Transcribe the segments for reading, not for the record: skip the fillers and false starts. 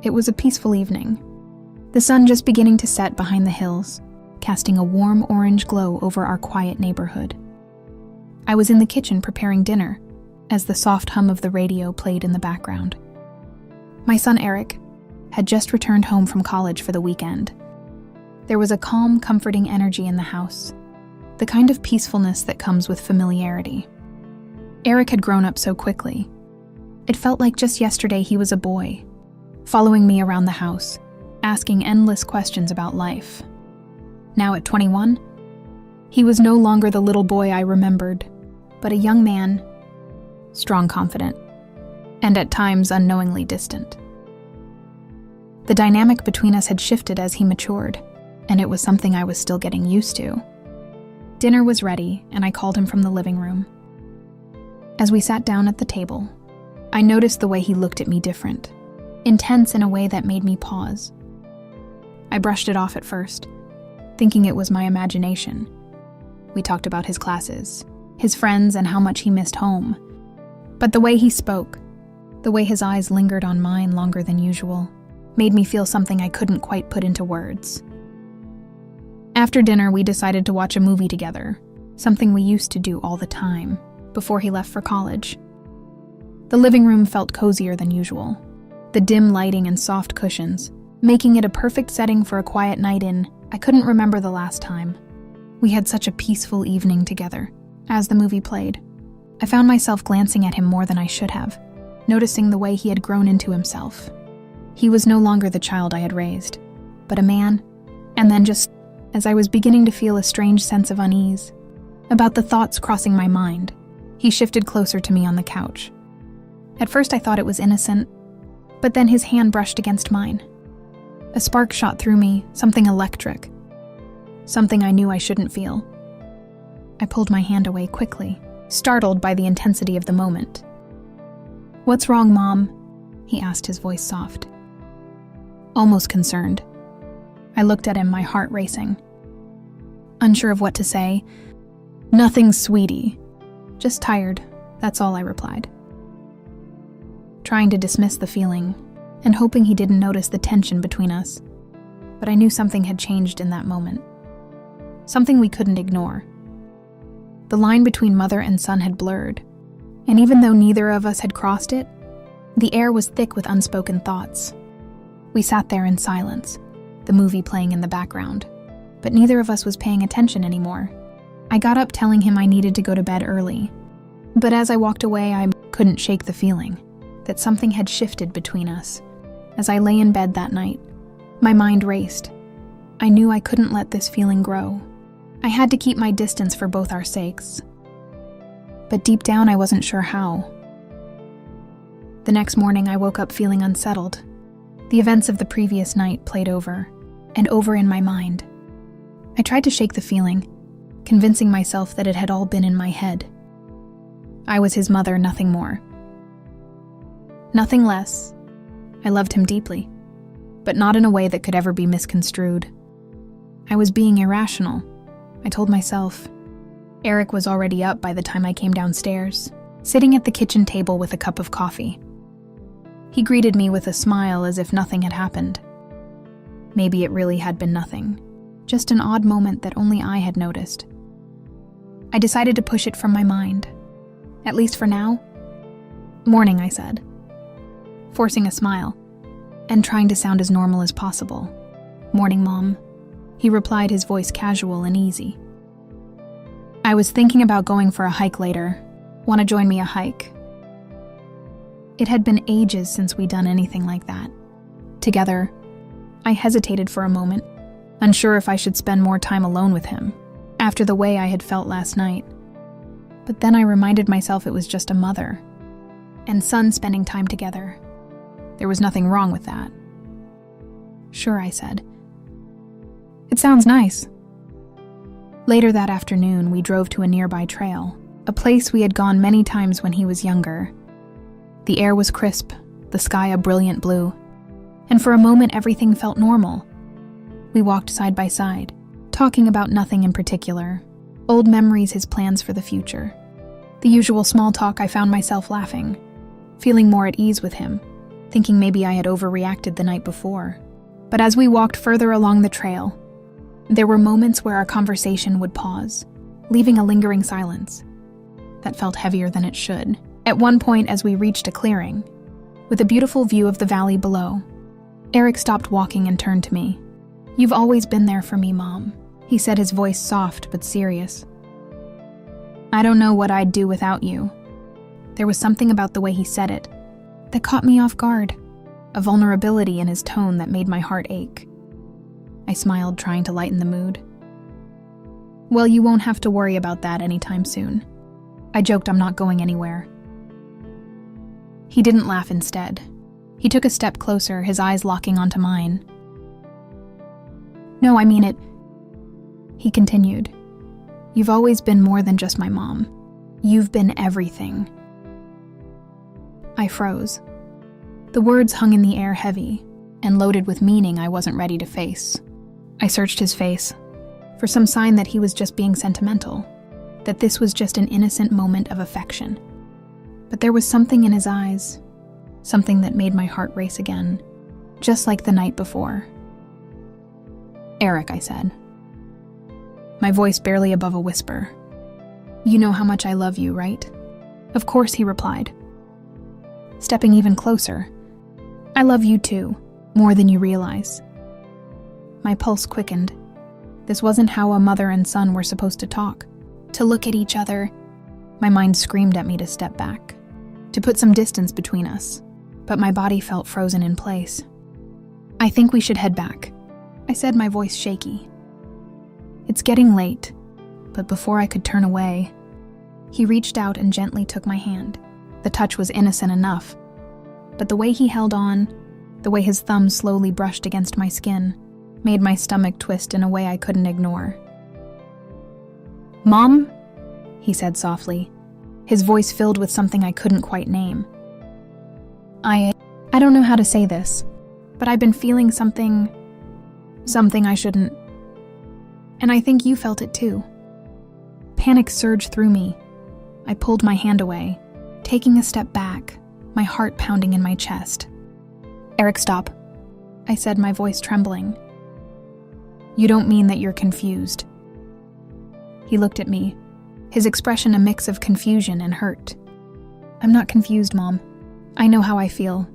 It was a peaceful evening. The sun just beginning to set behind the hills, casting a warm orange glow over our quiet neighborhood. I was in the kitchen preparing dinner, as the soft hum of the radio played in the background. My son Eric had just returned home from college for the weekend. There was a calm, comforting energy in the house, the kind of peacefulness that comes with familiarity. Eric had grown up so quickly. It felt like just yesterday he was a boy, following me around the house, asking endless questions about life. Now at 21, he was no longer the little boy I remembered, but a young man, strong, confident, and at times unknowingly distant. The dynamic between us had shifted as he matured, and it was something I was still getting used to. Dinner was ready, and I called him from the living room. As we sat down at the table, I noticed the way he looked at me different, intense in a way that made me pause. I brushed it off at first, thinking it was my imagination. We talked about his classes, his friends, and how much he missed home. But the way he spoke, the way his eyes lingered on mine longer than usual, made me feel something I couldn't quite put into words. After dinner, we decided to watch a movie together, something we used to do all the time, before he left for college. The living room felt cozier than usual, the dim lighting and soft cushions, making it a perfect setting for a quiet night in. I couldn't remember the last time. We had such a peaceful evening together. As the movie played, I found myself glancing at him more than I should have, noticing the way he had grown into himself. He was no longer the child I had raised, but a man, and then just as I was beginning to feel a strange sense of unease about the thoughts crossing my mind, he shifted closer to me on the couch. At first I thought it was innocent, but then his hand brushed against mine. A spark shot through me, something electric, something I knew I shouldn't feel. I pulled my hand away quickly, startled by the intensity of the moment. "What's wrong, Mom?" he asked, his voice soft, almost concerned. I looked at him, my heart racing. Unsure of what to say. "Nothing, sweetie. Just tired, that's all," I replied, trying to dismiss the feeling and hoping he didn't notice the tension between us. But I knew something had changed in that moment. Something we couldn't ignore. The line between mother and son had blurred, and even though neither of us had crossed it, the air was thick with unspoken thoughts. We sat there in silence, the movie playing in the background, but neither of us was paying attention anymore. I got up telling him I needed to go to bed early, but as I walked away, I couldn't shake the feeling that something had shifted between us. As I lay in bed that night, my mind raced. I knew I couldn't let this feeling grow. I had to keep my distance for both our sakes. But deep down, I wasn't sure how. The next morning, I woke up feeling unsettled. The events of the previous night played over and over in my mind. I tried to shake the feeling, convincing myself that it had all been in my head. I was his mother, nothing more. Nothing less. I loved him deeply, but not in a way that could ever be misconstrued. I was being irrational, I told myself. Eric was already up by the time I came downstairs, sitting at the kitchen table with a cup of coffee. He greeted me with a smile as if nothing had happened. Maybe it really had been nothing, just an odd moment that only I had noticed. I decided to push it from my mind, at least for now. "Morning," I said, forcing a smile and trying to sound as normal as possible. "Morning, Mom," he replied, his voice casual and easy. "I was thinking about going for a hike later. Want to join me a hike?" It had been ages since we'd done anything like that. Together, I hesitated for a moment, unsure if I should spend more time alone with him, after the way I had felt last night. But then I reminded myself it was just a mother and son spending time together. There was nothing wrong with that. "Sure," I said. "It sounds nice." Later that afternoon, we drove to a nearby trail, a place we had gone many times when he was younger. The air was crisp, the sky a brilliant blue, and for a moment everything felt normal. We walked side by side, talking about nothing in particular, old memories, his plans for the future. The usual small talk. I found myself laughing, feeling more at ease with him, thinking maybe I had overreacted the night before. But as we walked further along the trail, there were moments where our conversation would pause, leaving a lingering silence that felt heavier than it should. At one point, as we reached a clearing, with a beautiful view of the valley below, Eric stopped walking and turned to me. "You've always been there for me, Mom," he said, his voice soft but serious. "I don't know what I'd do without you." There was something about the way he said it that caught me off guard, a vulnerability in his tone that made my heart ache. I smiled, trying to lighten the mood. "Well, you won't have to worry about that anytime soon." I joked I'm not going anywhere. He didn't laugh instead. He took a step closer, his eyes locking onto mine. "No, I mean it," he continued. "You've always been more than just my mom. You've been everything." I froze. The words hung in the air heavy and loaded with meaning I wasn't ready to face. I searched his face for some sign that he was just being sentimental, that this was just an innocent moment of affection. But there was something in his eyes, something that made my heart race again, just like the night before. "Eric," I said, my voice barely above a whisper. "You know how much I love you, right?" "Of course," he replied, stepping even closer. "I love you too, more than you realize." My pulse quickened. This wasn't how a mother and son were supposed to talk, to look at each other. My mind screamed at me to step back, to put some distance between us, but my body felt frozen in place. "I think we should head back," I said, my voice shaky. "It's getting late," but before I could turn away, he reached out and gently took my hand. The touch was innocent enough, but the way he held on, the way his thumb slowly brushed against my skin, made my stomach twist in a way I couldn't ignore. "Mom?" he said softly, his voice filled with something I couldn't quite name. I don't know how to say this, but I've been feeling something I shouldn't. And I think you felt it too." Panic surged through me. I pulled my hand away, taking a step back, my heart pounding in my chest. "Eric, stop," I said, my voice trembling. "You don't mean that you're confused." He looked at me, his expression a mix of confusion and hurt. "I'm not confused, Mom. I know how I feel."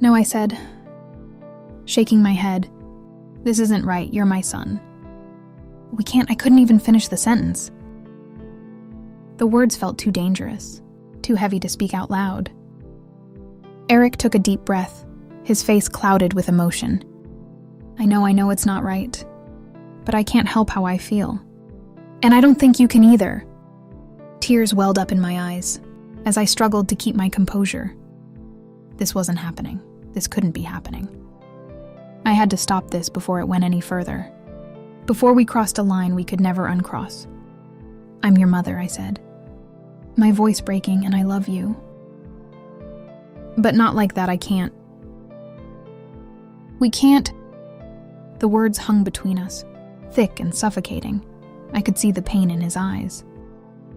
"No," I said, shaking my head. "This isn't right. You're my son." I couldn't even finish the sentence. The words felt too dangerous, too heavy to speak out loud. Eric took a deep breath, his face clouded with emotion. I know it's not right, but I can't help how I feel. And I don't think you can either." Tears welled up in my eyes as I struggled to keep my composure. This wasn't happening. This couldn't be happening. I had to stop this before it went any further. Before we crossed a line we could never uncross. "I'm your mother," I said, my voice breaking, "and I love you. But not like that, I can't." "We can't." The words hung between us, thick and suffocating. I could see the pain in his eyes,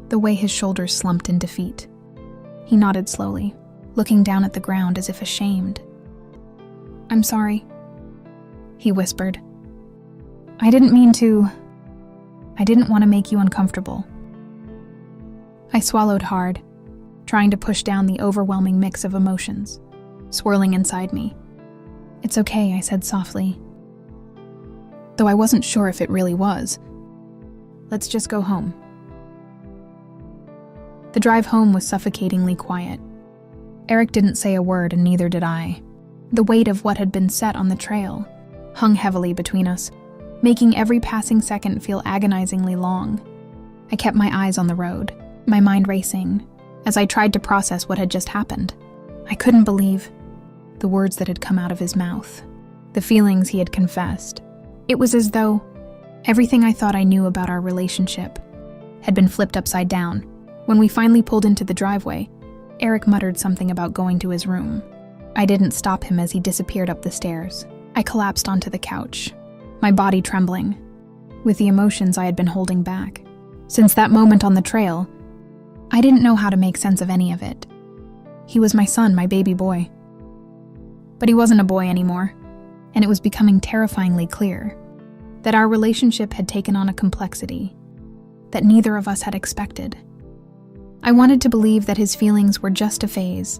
the way his shoulders slumped in defeat. He nodded slowly, looking down at the ground as if ashamed. "I'm sorry," he whispered. I didn't want to make you uncomfortable." I swallowed hard, trying to push down the overwhelming mix of emotions swirling inside me. "It's okay," I said softly, though I wasn't sure if it really was. "Let's just go home." The drive home was suffocatingly quiet. Eric didn't say a word, and neither did I. The weight of what had been set on the trail hung heavily between us, making every passing second feel agonizingly long. I kept my eyes on the road, my mind racing, as I tried to process what had just happened. I couldn't believe the words that had come out of his mouth, the feelings he had confessed. It was as though everything I thought I knew about our relationship had been flipped upside down. When we finally pulled into the driveway, Eric muttered something about going to his room. I didn't stop him as he disappeared up the stairs. I collapsed onto the couch, my body trembling, with the emotions I had been holding back. Since that moment on the trail, I didn't know how to make sense of any of it. He was my son, my baby boy. But he wasn't a boy anymore, and it was becoming terrifyingly clear that our relationship had taken on a complexity that neither of us had expected. I wanted to believe that his feelings were just a phase,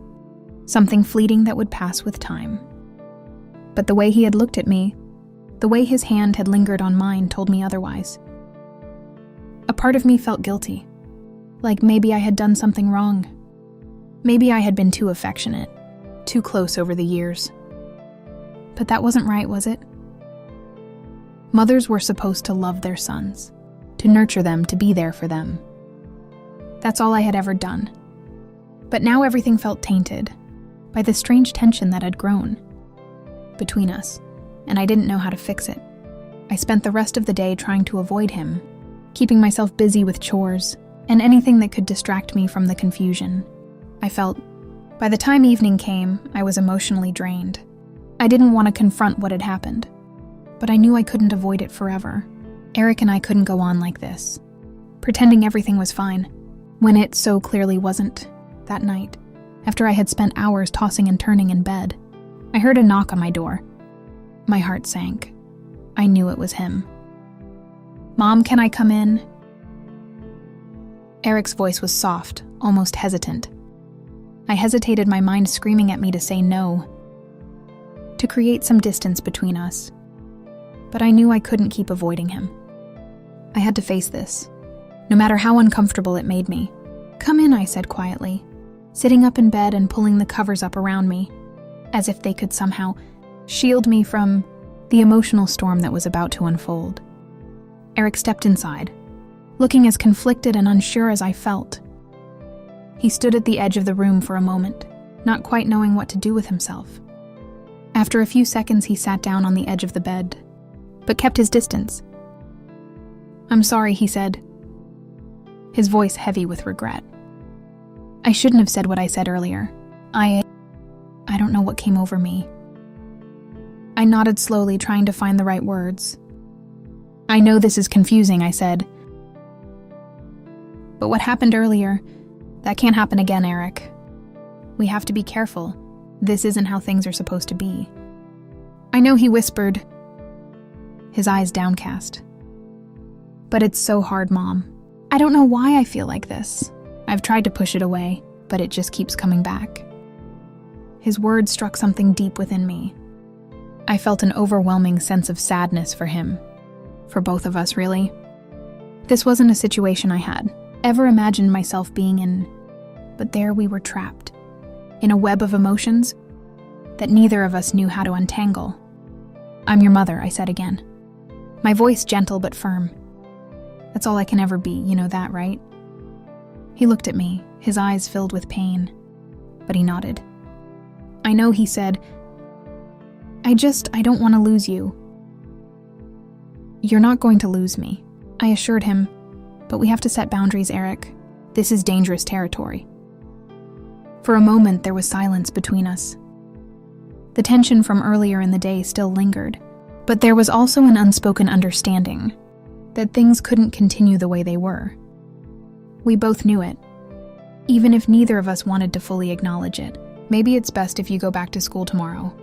something fleeting that would pass with time. But the way he had looked at me, the way his hand had lingered on mine, told me otherwise. A part of me felt guilty, like maybe I had done something wrong. Maybe I had been too affectionate, too close over the years. But that wasn't right, was it? Mothers were supposed to love their sons, to nurture them, to be there for them. That's all I had ever done. But now everything felt tainted by the strange tension that had grown between us, and I didn't know how to fix it. I spent the rest of the day trying to avoid him, keeping myself busy with chores and anything that could distract me from the confusion. I felt, by the time evening came, I was emotionally drained. I didn't want to confront what had happened, but I knew I couldn't avoid it forever. Eric and I couldn't go on like this, pretending everything was fine, when it so clearly wasn't. That night, after I had spent hours tossing and turning in bed, I heard a knock on my door. My heart sank. I knew it was him. "Mom, can I come in?" Eric's voice was soft, almost hesitant. I hesitated, my mind screaming at me to say no, to create some distance between us. But I knew I couldn't keep avoiding him. I had to face this, no matter how uncomfortable it made me. "Come in," I said quietly, sitting up in bed and pulling the covers up around me, as if they could somehow shield me from the emotional storm that was about to unfold. Eric stepped inside, looking as conflicted and unsure as I felt. He stood at the edge of the room for a moment, not quite knowing what to do with himself. After a few seconds, he sat down on the edge of the bed, but kept his distance. "I'm sorry," he said, his voice heavy with regret. "I shouldn't have said what I said earlier. I don't know what came over me." I nodded slowly, trying to find the right words. "I know this is confusing," I said. "But what happened earlier, that can't happen again, Eric. We have to be careful. This isn't how things are supposed to be." "I know," he whispered, his eyes downcast. "But it's so hard, Mom. I don't know why I feel like this. I've tried to push it away, but it just keeps coming back." His words struck something deep within me. I felt an overwhelming sense of sadness for him. For both of us, really. This wasn't a situation I had ever imagined myself being in, but there we were trapped, in a web of emotions that neither of us knew how to untangle. "I'm your mother," I said again, my voice gentle but firm. "That's all I can ever be, you know that, right?" He looked at me, his eyes filled with pain, but he nodded. "I know," he said. I don't want to lose you." "You're not going to lose me," I assured him, "but we have to set boundaries, Eric. This is dangerous territory." For a moment, there was silence between us. The tension from earlier in the day still lingered, but there was also an unspoken understanding that things couldn't continue the way they were. We both knew it, even if neither of us wanted to fully acknowledge it. "Maybe it's best if you go back to school tomorrow,"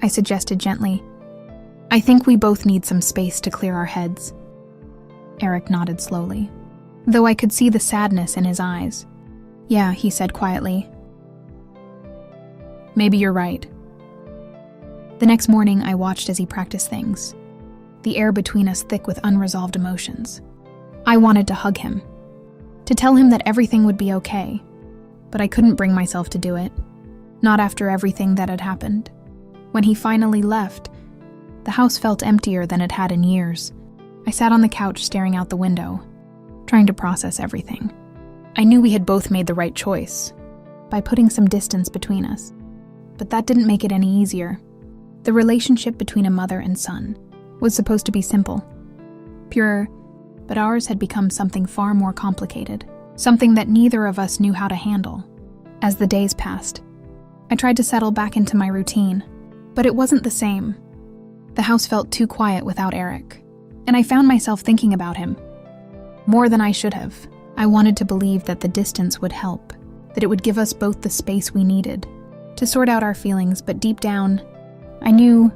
I suggested gently. "I think we both need some space to clear our heads." Eric nodded slowly, though I could see the sadness in his eyes. "Yeah," he said quietly. "Maybe you're right." The next morning, I watched as he practiced things, the air between us thick with unresolved emotions. I wanted to hug him, to tell him that everything would be okay, but I couldn't bring myself to do it, not after everything that had happened. When he finally left, the house felt emptier than it had in years. I sat on the couch staring out the window, trying to process everything. I knew we had both made the right choice by putting some distance between us, but that didn't make it any easier. The relationship between a mother and son was supposed to be simple, pure, but ours had become something far more complicated, something that neither of us knew how to handle. As the days passed, I tried to settle back into my routine, but it wasn't the same. The house felt too quiet without Eric, and I found myself thinking about him more than I should have. I wanted to believe that the distance would help, that it would give us both the space we needed to sort out our feelings, but deep down, I knew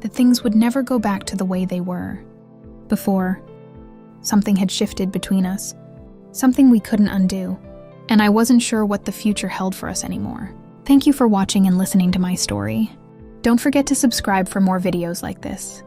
that things would never go back to the way they were before. Something had shifted between us, something we couldn't undo, and I wasn't sure what the future held for us anymore. Thank you for watching and listening to my story. Don't forget to subscribe for more videos like this.